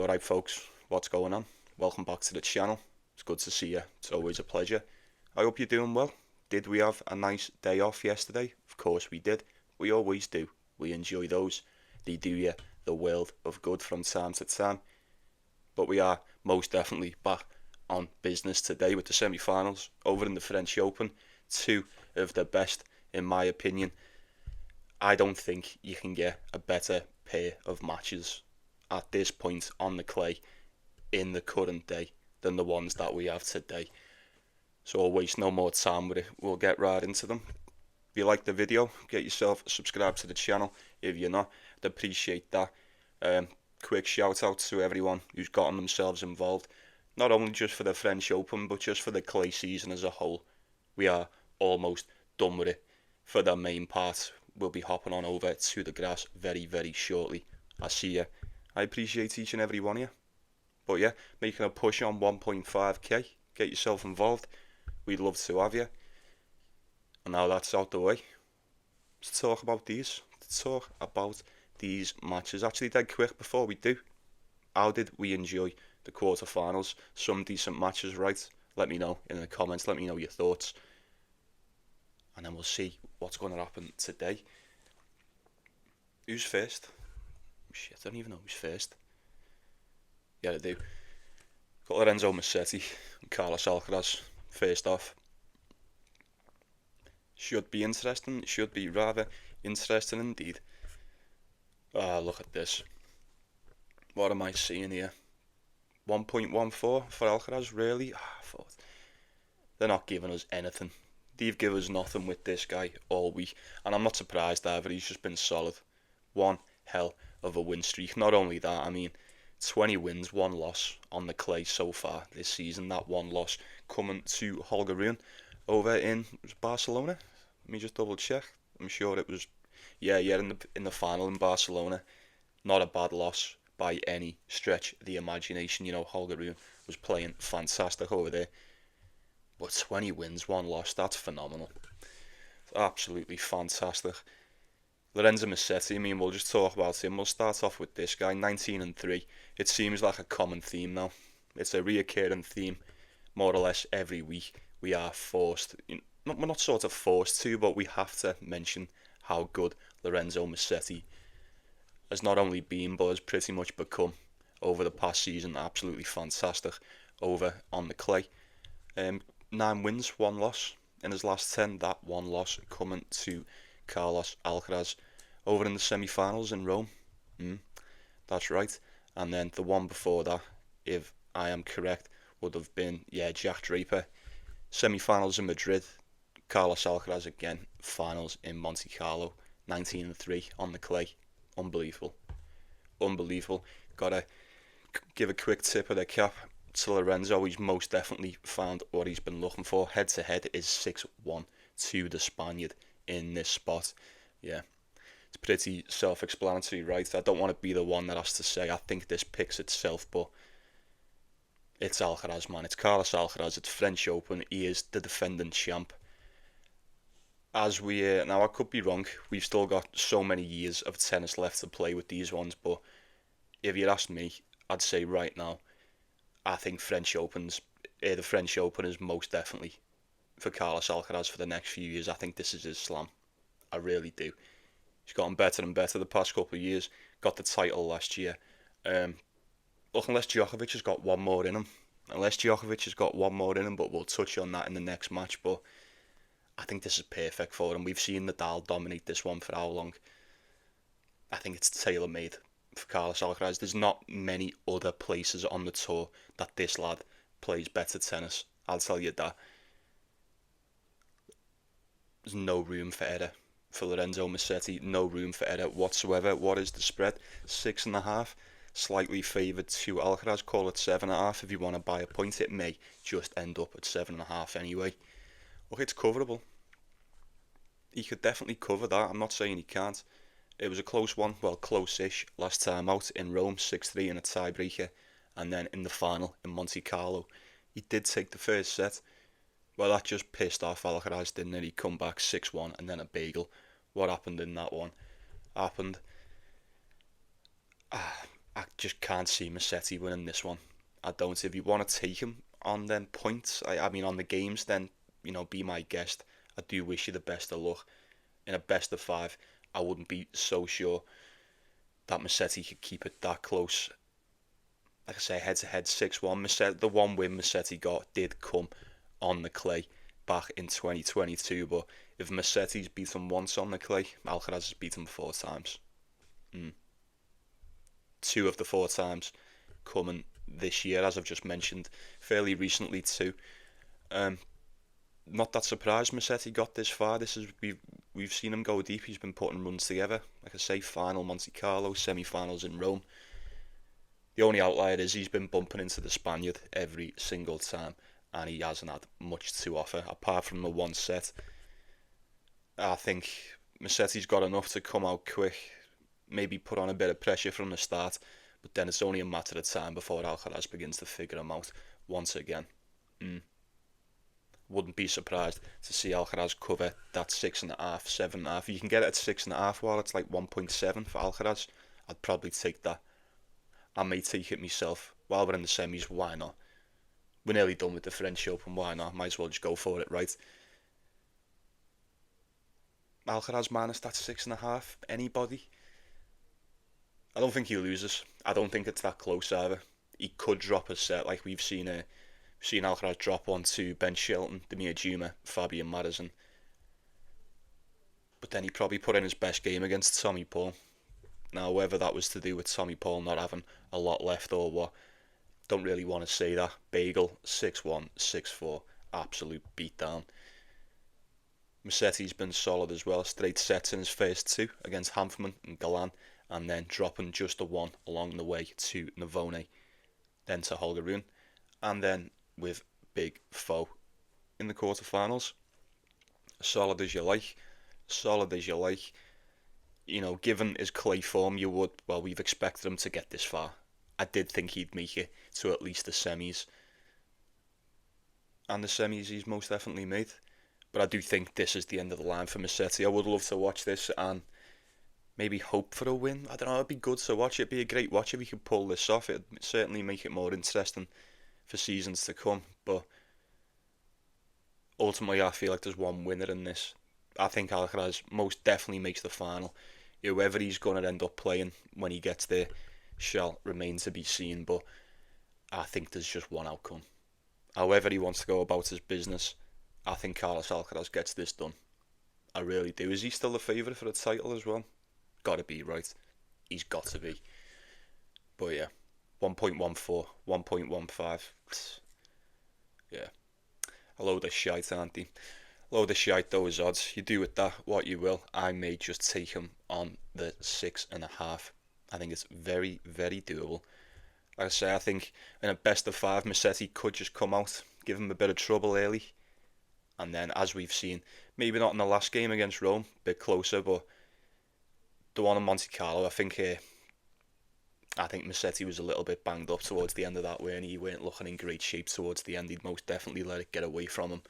Alright folks, what's going on? Welcome back to the channel. It's good to see you. It's always a pleasure. I hope you're doing well. Did we have a nice day off yesterday? Of course we did. We always do. We enjoy those. They do you the world of good from time to time. But we are most definitely back on business today with the semi-finals over in the French Open. Two of the best, in my opinion. I don't think you can get a better pair of matches at this point on the clay in the current day than the ones that we have today. So I'll waste no more time with it. We'll get right into them. If you like the video, get yourself subscribed to the channel. If you're not, I'd appreciate that. Quick shout out to everyone who's gotten themselves involved, not only just for the French Open but just for the clay season as a whole. We are almost done with it for the main part. We'll be hopping on over to the grass very shortly. I see you. I appreciate each and every one of you. But yeah, making a push on 1.5k. Get yourself involved. We'd love to have you. And now that's out the way, let's talk about these. Matches. Actually, dead quick before we do. How did we enjoy the quarterfinals? Some decent matches, right? Let me know in the comments. Let me know your thoughts. And then we'll see what's going to happen today. Who's first? Shit, I don't even know who's first. Yeah, I do. Got Lorenzo Musetti and Carlos Alcaraz first off. Should be interesting. Should be rather interesting indeed. Look at this. What am I seeing here? 1.14 for Alcaraz, really? I thought they're not giving us anything. They've given us nothing with this guy all week. And I'm not surprised either. He's just been solid. One hell of a win streak. Not only that, I mean, 20 wins, 1 loss on the clay so far this season. That 1 loss coming to Holger Rune over in Barcelona. Let me just double check. I'm sure it was, yeah, in the final in Barcelona. Not a bad loss by any stretch of the imagination. You know, Holger Rune was playing fantastic over there. But 20 wins, 1 loss, that's phenomenal. Absolutely fantastic. Lorenzo Musetti, I mean, we'll just talk about him. We'll start off with this guy, 19-3. It seems like a common theme now. It's a reoccurring theme, more or less every week. We are forced, we're not sort of forced to, but we have to mention how good Lorenzo Musetti has not only been, but has pretty much become over the past season. Absolutely fantastic over on the clay. 9 wins, 1 loss in his last 10. That 1 loss coming to Carlos Alcaraz over in the semi-finals in Rome. That's right. And then the one before that, if I am correct, would have been, Jack Draper. Semi-finals in Madrid. Carlos Alcaraz again. Finals in Monte Carlo. 19-3 on the clay. Unbelievable. Gotta give a quick tip of the cap to Lorenzo. He's most definitely found what he's been looking for. Head to head is 6-1 to the Spaniard in this spot. Yeah, it's pretty self-explanatory, right? I don't want to be the one that has to say I think this picks itself, but it's Alcaraz, man. It's Carlos Alcaraz. It's French Open. He is the defending champ. As we now, I could be wrong. We've still got so many years of tennis left to play with these ones, but if you'd asked me, I'd say right now, I think the French Open is most definitely for Carlos Alcaraz for the next few years. I think this is his slam. I really do. He's gotten better and better the past couple of years. Got the title last year. Look, unless Djokovic has got one more in him. But we'll touch on that in the next match. But I think this is perfect for him. We've seen Nadal dominate this one for how long? I think it's tailor-made for Carlos Alcaraz. There's not many other places on the tour that this lad plays better tennis. I'll tell you that. There's no room for error for Lorenzo Musetti. No room for error whatsoever. What is the spread? 6.5. Slightly favoured to Alcaraz. Call it 7.5 if you want to buy a point. It may just end up at 7.5 anyway. Look, it's coverable. He could definitely cover that. I'm not saying he can't. It was a close one. Well, close-ish last time out in Rome. 6-3 in a tiebreaker. And then in the final in Monte Carlo, he did take the first set. Well, that just pissed off Alcaraz, didn't it? He come back 6-1 and then a bagel. What happened in that one? I just can't see Musetti winning this one. I don't. If you want to take him on them points, I mean on the games, then be my guest. I do wish you the best of luck. In a best of five, I wouldn't be so sure that Musetti could keep it that close. Like I say, head to head 6-1. The one win Musetti got did come on the clay back in 2022, but if Musetti's beat him once on the clay, Alcaraz has beat him 4 times. Mm. 2 of the 4 times coming this year, as I've just mentioned, fairly recently too. Um, Not that surprised Musetti got this far. We've seen him go deep. He's been putting runs together. Like I say, final Monte Carlo, semi-finals in Rome. The only outlier is he's been bumping into the Spaniard every single time, and he hasn't had much to offer apart from the one set. I think Musetti's got enough to come out quick, maybe put on a bit of pressure from the start, but then it's only a matter of time before Alcaraz begins to figure him out once again. Wouldn't be surprised to see Alcaraz cover that 6.5, 7.5. You can get it at 6.5 while it's like 1.7 for Alcaraz. I'd probably take that. I may take it myself. While we're in the semis, why not? We're nearly done with the French Open, why not? Might as well just go for it, right? Alcaraz minus that 6.5. Anybody? I don't think he loses. I don't think it's that close either. He could drop a set like we've seen Alcaraz drop one to Ben Shelton, Demir Juma, Fabian Madison. But then he probably put in his best game against Tommy Paul. Now, whether that was to do with Tommy Paul not having a lot left or what, don't really want to say that. Bagel, 6-1, 6-4, absolute beatdown. Musetti's been solid as well. Straight sets in his first two against Hanfman and Galan, and then dropping just a one along the way to Navone, then to Holger Rune, and then with Big Foe in the quarterfinals. Solid as you like. Solid as you like. Given his clay form, we've expected him to get this far. I did think he'd make it to at least the semis. And the semis he's most definitely made. But I do think this is the end of the line for Musetti. I would love to watch this and maybe hope for a win. I don't know, it'd be good to watch. It'd be a great watch if he could pull this off. It'd certainly make it more interesting for seasons to come. But ultimately, I feel like there's one winner in this. I think Alcaraz most definitely makes the final. Whoever he's going to end up playing when he gets there shall remain to be seen. But I think there's just one outcome. However he wants to go about his business, I think Carlos Alcaraz gets this done. I really do. Is he still the favourite for the title as well? Gotta be, right? He's got to be. But yeah, 1.14, 1.15. Yeah. A load of shite, aren't they? Load of shite, those odds. You do with that what you will. I may just take him on the 6.5. I think it's very, very doable. Like I say, I think in a best of five, Musetti could just come out, give him a bit of trouble early. And then, as we've seen, maybe not in the last game against Rome, a bit closer, but the one in Monte Carlo, I think Musetti was a little bit banged up towards the end of that, and he weren't looking in great shape towards the end. He'd most definitely let it get away from him.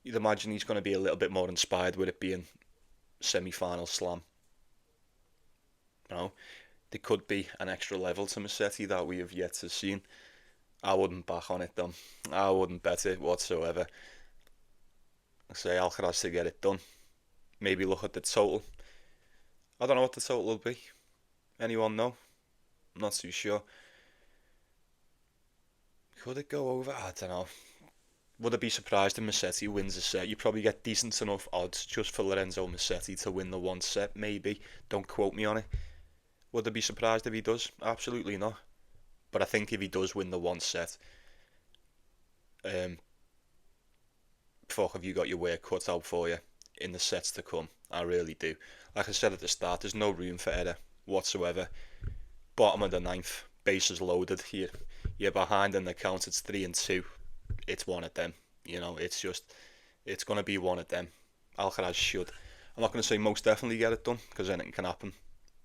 You'd imagine he's going to be a little bit more inspired with it being semi-final slam. There could be an extra level to Musetti that we have yet to see. I wouldn't back on it though. I wouldn't bet it whatsoever. I say Alcaraz to get it done. Maybe look at the total. I don't know what the total will be. Anyone know? I'm not too sure. Could it go over? I don't know. Would I be surprised if Musetti wins a set? You probably get decent enough odds just for Lorenzo Musetti to win the one set, maybe. Don't quote me on it. Would I be surprised if he does? Absolutely not. But I think if he does win the one set, fuck, have you got your work cut out for you in the sets to come? I really do. Like I said at the start, there's no room for error whatsoever. Bottom of the ninth, bases loaded. You're behind in the count. It's 3-2. It's one of them. It's going to be one of them. Alcaraz should. I'm not going to say most definitely get it done because anything can happen.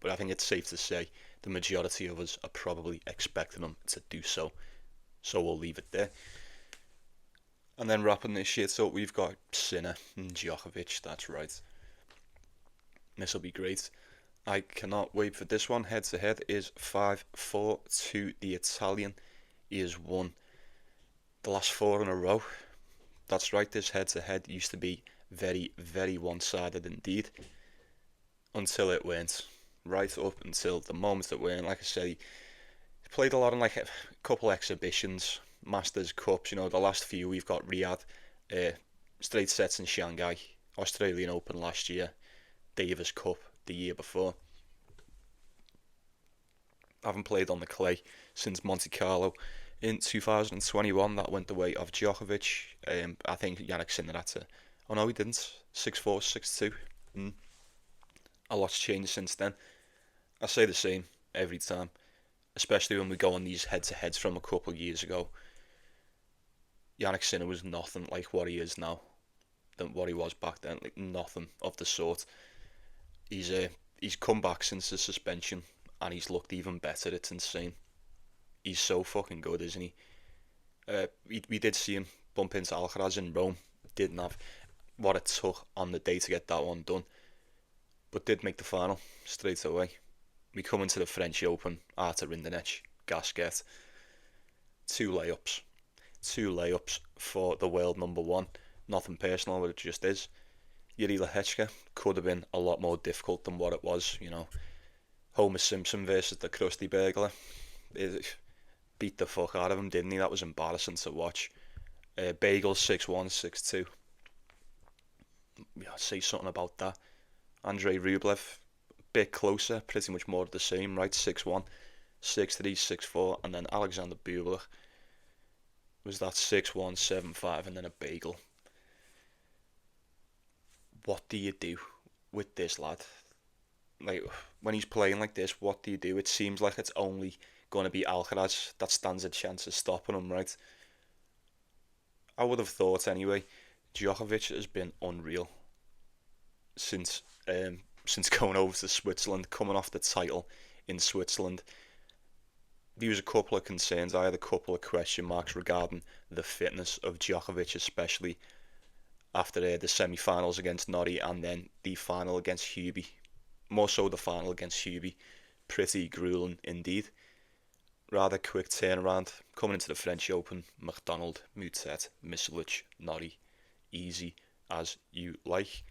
But I think it's safe to say the majority of us are probably expecting him to do so. So we'll leave it there. And then wrapping this shit up, we've got Sinner and Djokovic. That's right. This will be great. I cannot wait for this one. Head to head is 5-4 to the Italian. He has won the last four in a row. That's right, this head to head used to be very, very one sided indeed. Until it weren't. Right up until the moment it weren't. Like I say, he played a lot in like a couple exhibitions, Masters Cups. The last few we've got Riyadh, straight sets in Shanghai, Australian Open last year, Davis Cup the year before. I haven't played on the clay since Monte Carlo in 2021. That went the way of Djokovic. I think Yannick Sinner had to. Oh no, he didn't. 6-4, 6-2. A lot's changed since then. I say the same every time, especially when we go on these head-to-heads from a couple of years ago. Yannick Sinner was nothing like what he is now than what he was back then. Like nothing of the sort. He's come back since the suspension and he's looked even better. It's insane. He's so fucking good, isn't he? We did see him bump into Alcaraz in Rome. Didn't have what it took on the day to get that one done, but did make the final straight away. We come into the French Open, Arthur Rinderknech, Gasquet. Two layups for the world number one. Nothing personal, but it just is. Yuri Lehechka could have been a lot more difficult than what it was. Homer Simpson versus the Krusty Burglar. It beat the fuck out of him, didn't he? That was embarrassing to watch. Bagel 6-1, 6-2. Say something about that. Andrei Rublev, bit closer, pretty much more of the same, right? 6-1, 6-3, 6-4, and then Alexander Bublik was that 6-1, 7-5, and then a bagel. What do you do with this lad? Like, when he's playing like this, what do you do? It seems like it's only going to be Alcaraz that stands a chance of stopping him, right? I would have thought anyway. Djokovic has been unreal since going over to Switzerland, coming off the title in Switzerland. There was a couple of concerns. I had a couple of question marks regarding the fitness of Djokovic, especially after the semi-finals against Norrie and then the final against Hubie. More so the final against Hubie. Pretty grueling indeed. Rather quick turnaround. Coming into the French Open, McDonald, Musetti, Mislic, Norrie. Easy as you like.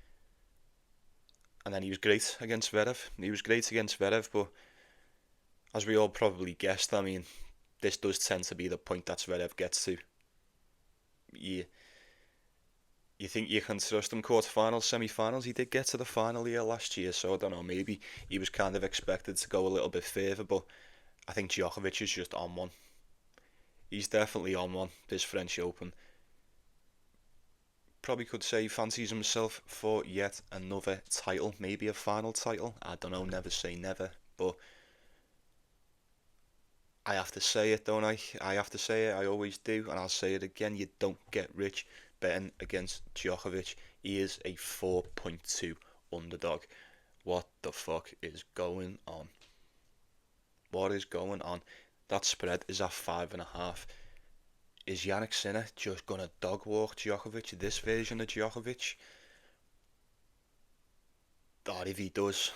And then he was great against Zverev. But as we all probably guessed, I mean, this does tend to be the point that Zverev gets to. You think you can trust him quarterfinals, semi-finals? He did get to the final here last year, so I don't know, maybe he was kind of expected to go a little bit further, but I think Djokovic is just on one. He's definitely on one, this French Open. Probably could say he fancies himself for yet another title, maybe a final title. I don't know, never say never, but I have to say it, don't I? I have to say it, I always do, and I'll say it again. You don't get rich betting against Djokovic. He is a 4.2 underdog. What the fuck is going on? What is going on? That spread is at 5.5. Is Yannick Sinner just gonna dog walk Djokovic? This version of Djokovic? God, if he does,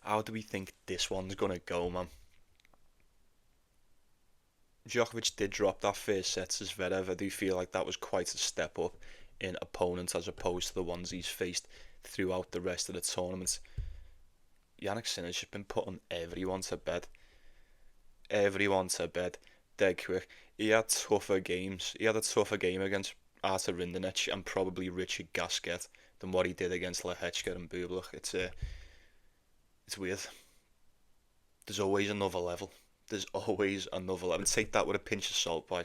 how do we think this one's gonna go, man? Djokovic did drop that first set to Zverev. I do feel like that was quite a step up in opponents as opposed to the ones he's faced throughout the rest of the tournament. Yannick Sinner's just been putting everyone to bed. Dead quick. He had tougher games. He had a tougher game against Arthur Rinderknech and probably Richard Gasquet than what he did against Lehechka and Bublik. It's weird. There's always another level. Take that with a pinch of salt by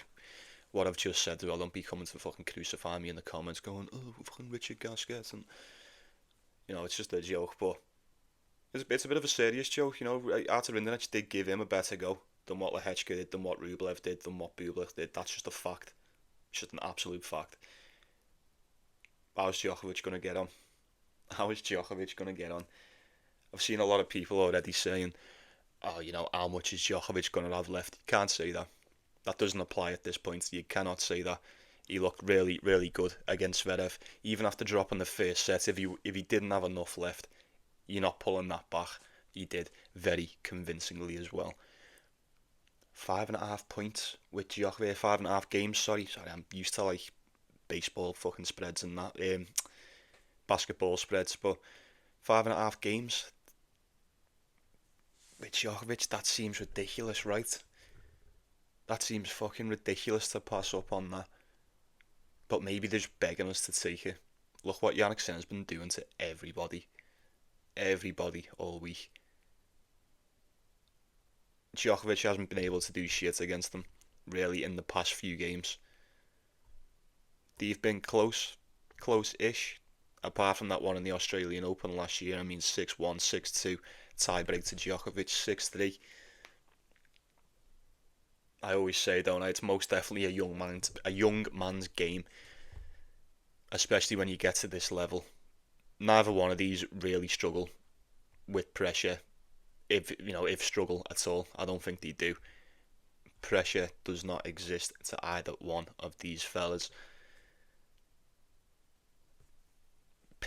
what I've just said. I don't be coming to fucking crucify me in the comments going, oh, fucking Richard Gasquet. And, it's just a joke, but it's a bit of a serious joke. Arthur Rinderknech did give him a better go than what Lehechka did, than what Rublev did, than what Bublik did. That's just a fact. It's just an absolute fact. How's Djokovic going to get on? I've seen a lot of people already saying, oh, how much is Djokovic going to have left? You can't say that. That doesn't apply at this point. You cannot say that. He looked really, really good against Zverev. Even after dropping the first set, if he didn't have enough left, You're not pulling that back. He did very convincingly as well. 5.5 points with Djokovic, 5.5 games. Sorry, I'm used to like baseball fucking spreads and that, basketball spreads, but 5.5 games with Djokovic, that seems ridiculous, right? That seems fucking ridiculous to pass up on that. But maybe they're just begging us to take it. Look what Yannick Sinner's been doing to everybody. Everybody all week. Djokovic hasn't been able to do shit against them, really, in the past few games. They've been close-ish, apart from that one in the Australian Open last year. I mean, 6-1, 6-2, tiebreak to Djokovic, 6-3. I always say, don't I? It's most definitely a young man's game, especially when you get to this level. Neither one of these really struggle with pressure, if struggle at all. I don't think they do. Pressure does not exist to either one of these fellas.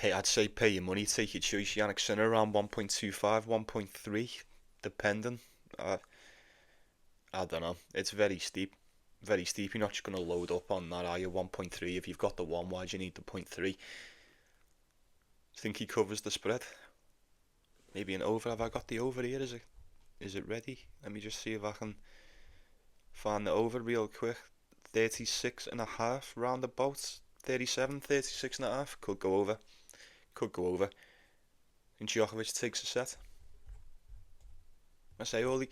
I'd say pay your money, take your choice. Yannick Sinner around 1.25, 1.3, depending. I don't know. It's very steep. Very steep. You're not just going to load up on that, are you? 1.3. If you've got the 1, why do you need the 0.3? Think he covers the spread? Maybe an over. Have I got the over here? Is it ready? Let me just see if I can find the over real quick. 36.5 roundabouts. 37, 36.5. Could go over. Could go over. And Djokovic takes a set. I say, Oli,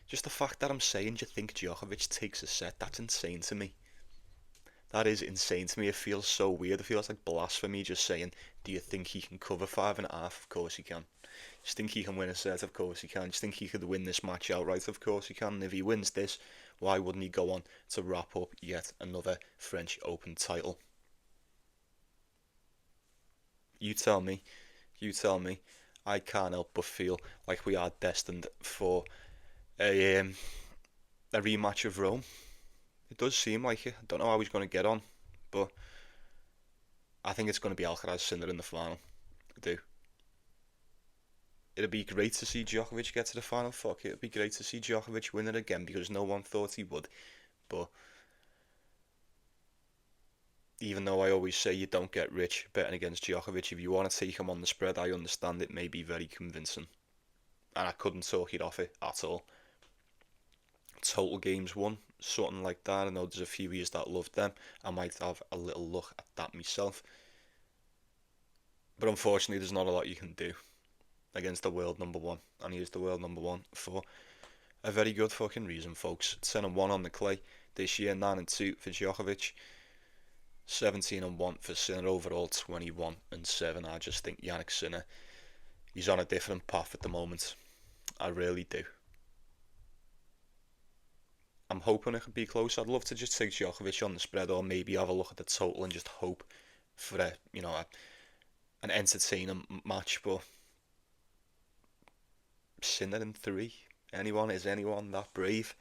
just the fact that I'm saying, do you think Djokovic takes a set? That's insane to me. That is insane to me. It feels so weird. It feels like blasphemy just saying, do you think he can cover 5.5? Of course he can. Do you think he can win a set? Of course he can. Do you think he could win this match outright? Of course he can. And if he wins this, why wouldn't he go on to wrap up yet another French Open title? You tell me. You tell me. I can't help but feel like we are destined for a rematch of Rome. It does seem like it. I don't know how he's going to get on, but I think it's going to be Alcaraz Sinner in the final. I do. It'd be great to see Djokovic get to the final. Fuck it. It'd be great to see Djokovic win it again because no one thought he would. But even though I always say you don't get rich betting against Djokovic, if you want to take him on the spread, I understand it may be very convincing. And I couldn't talk it off it at all. Total games won, something like that. I know there's a few years that loved them. I might have a little look at that myself. But unfortunately, there's not a lot you can do against the world number one. And he is the world number one for a very good fucking reason, folks. 10-1 on the clay this year, 9-2 for Djokovic. 17-1 for Sinner, overall 21-7. I just think Yannick Sinner, he's on a different path at the moment. I really do. I'm hoping it could be close. I'd love to just take Djokovic on the spread, or maybe have a look at the total and just hope for an entertaining match. But Sinner in 3. Is anyone that brave?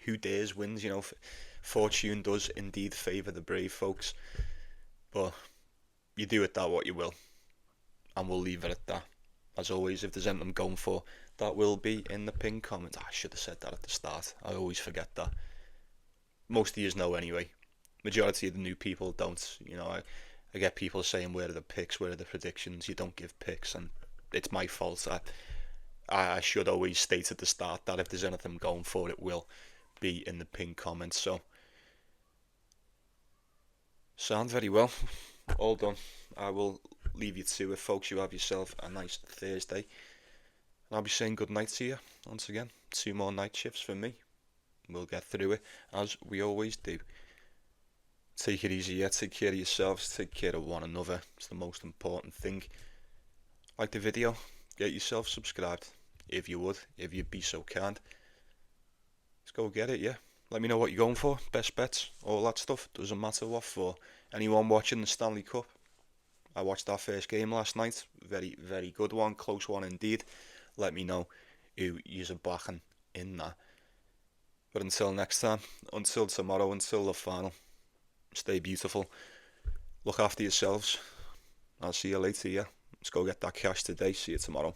Who dares wins? Fortune does indeed favour the brave, folks. But you do with that what you will, and we'll leave it at that. As always, if there's anything I'm going for, that will be in the pinned comment. I should have said that at the start. I always forget that. Most of you know anyway. Majority of the new people don't. I get people saying, where are the picks, where are the predictions? You don't give picks, and it's my fault. I should always state at the start that if there's anything I'm going for, it will be in the pinned comments. So, sound very well. All done. I will leave you to it, folks. You have yourself a nice Thursday. And I'll be saying good night to you once again. 2 more night shifts for me. We'll get through it as we always do. Take it easy, yeah. Take care of yourselves. Take care of one another. It's the most important thing. Like the video. Get yourself subscribed. If you would. If you'd be so kind. Let's go get it, yeah. Let me know what you're going for. Best bets. All that stuff. Doesn't matter what for. Anyone watching the Stanley Cup? I watched our first game last night. Very, very good one. Close one indeed. Let me know who you're backing in that. But until next time, until tomorrow, until the final, stay beautiful. Look after yourselves. I'll see you later, yeah. Let's go get that cash today. See you tomorrow.